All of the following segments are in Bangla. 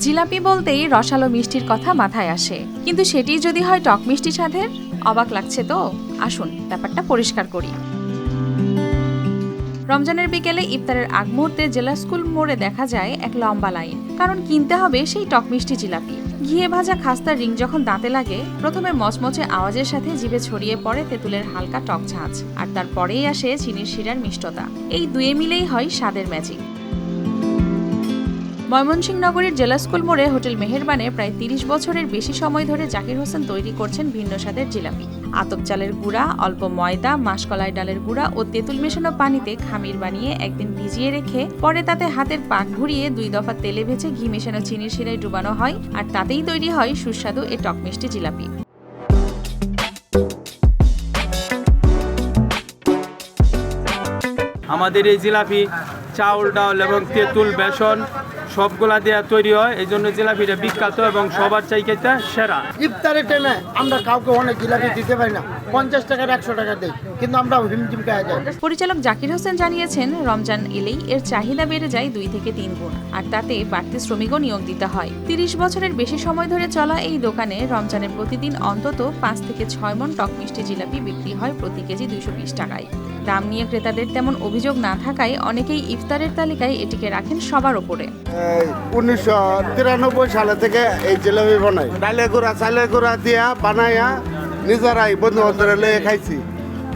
জিলাপি বলতেই রসালো মিষ্টির কথা মাথায় আসে, কিন্তু সেটি যদি হয় টক মিষ্টি স্বাদের, অবাক লাগছে তো। আসুন ব্যাপারটা পরিষ্কার করি। রমজানের বিকেলে ইফতারের আগ মুহূর্তে জেলা স্কুল মোড়ে দেখা যায় এক লম্বা লাইন, কারণ কিনতে হবে সেই টক মিষ্টি জিলাপি। ঘিয়ে ভাজা খাস্তার রিং যখন দাঁতে লাগে, প্রথমে মচমচে আওয়াজের সাথে জিভে ছড়িয়ে পড়ে তেঁতুলের হালকা টক ঝাঁঝ, আর তারপরেই আসে চিনির শিরার মিষ্টতা। এই দুয়ে মিলেই হয় স্বাদের ম্যাজিক। ময়মনসিংহ নগরীর জেলা স্কুল মোড়ে হোটেল মেহেরবানে প্রায় ৩০ বছরের বেশি সময় ধরে জাকির হোসেন তৈরি করছেন ভিন্ন স্বাদের জিলাপি। আতপ চালের গুঁড়া, অল্প ময়দা, মাসকলাই ডালের গুঁড়া ও তেঁতুল মেশানো পানিতে খামির বানিয়ে একদিন ভিজিয়ে রেখে পরে তাতে হাতের পাক ঘুরিয়ে ২ দফা তেলে ভেজে ঘি মেশানো চিনির শিরায় ডুবানো হয়, আর তাতেই তৈরি হয় সুস্বাদু এ টক মিষ্টি জিলাপি। আমাদের এই জিলাপি চাউল, ডাল এবং তেঁতুল, বেসন সবগুলা দেওয়া তৈরি হয়, এই জন্য জিলাপিটা বিখ্যাত এবং সবার চাইতে সেরা। ইফতারের টাইমে আমরা কাউকে অনেক জিলাপি দিতে পারি না, 50 টাকার 100 টাকা দেই, কিন্তু আমরা হিমজিম খাওয়া যায়। পরিচালক জাকির হোসেন জানিয়েছেন, রমজান এলেই এর চাহিদা বেড়ে যায় 2 থেকে 3 গুণ, আর তাতে বাড়তি শ্রমিকও নিয়োগ দিতে হয়। 30 বছরের বেশি সময় ধরে চলা এই দোকানে রমজানে প্রতিদিন অন্তত 5 থেকে 6 মণ টক মিষ্টি জিলাপি বিক্রি হয় প্রতি কেজি 220 টাকায়। দাম নিয়ে ক্রেতাদের তেমন অভিযোগ না থাকায় অনেকেই ইফতারের তালিকায় এটিকে রাখেন সবার ওপরে। 1993 সালে থেকে এই জিলাপি বানাই, ডালে গুঁড়া চালের গুঁড়া দিয়া বানাইয়া নিজেরাই বন্ধু বান্ধবরা লেগে খাইছি,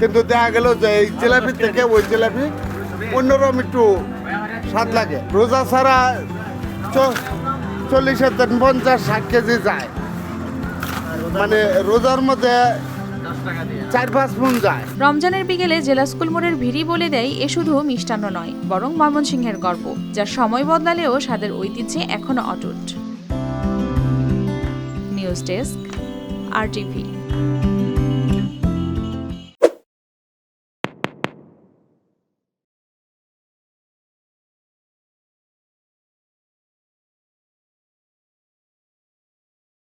কিন্তু দেখা গেল যে এই জিলাপি থেকে ওই জিলাপি অন্যরকম একটু স্বাদ লাগে। রোজা ছাড়া 40-50-60 কেজি যায়, মানে রোজার মধ্যে 4-5 মণ যায়। রমজানের বিকেলে জেলা স্কুল মোড়ের ভিড়ি বলে দেয় এ শুধু মিষ্টান্ন নয়, বরং ময়মনসিংহের গর্ব, যার সময় বদলালেও স্বাদের ঐতিহ্যে এখনো অটুট। News desk, RTV।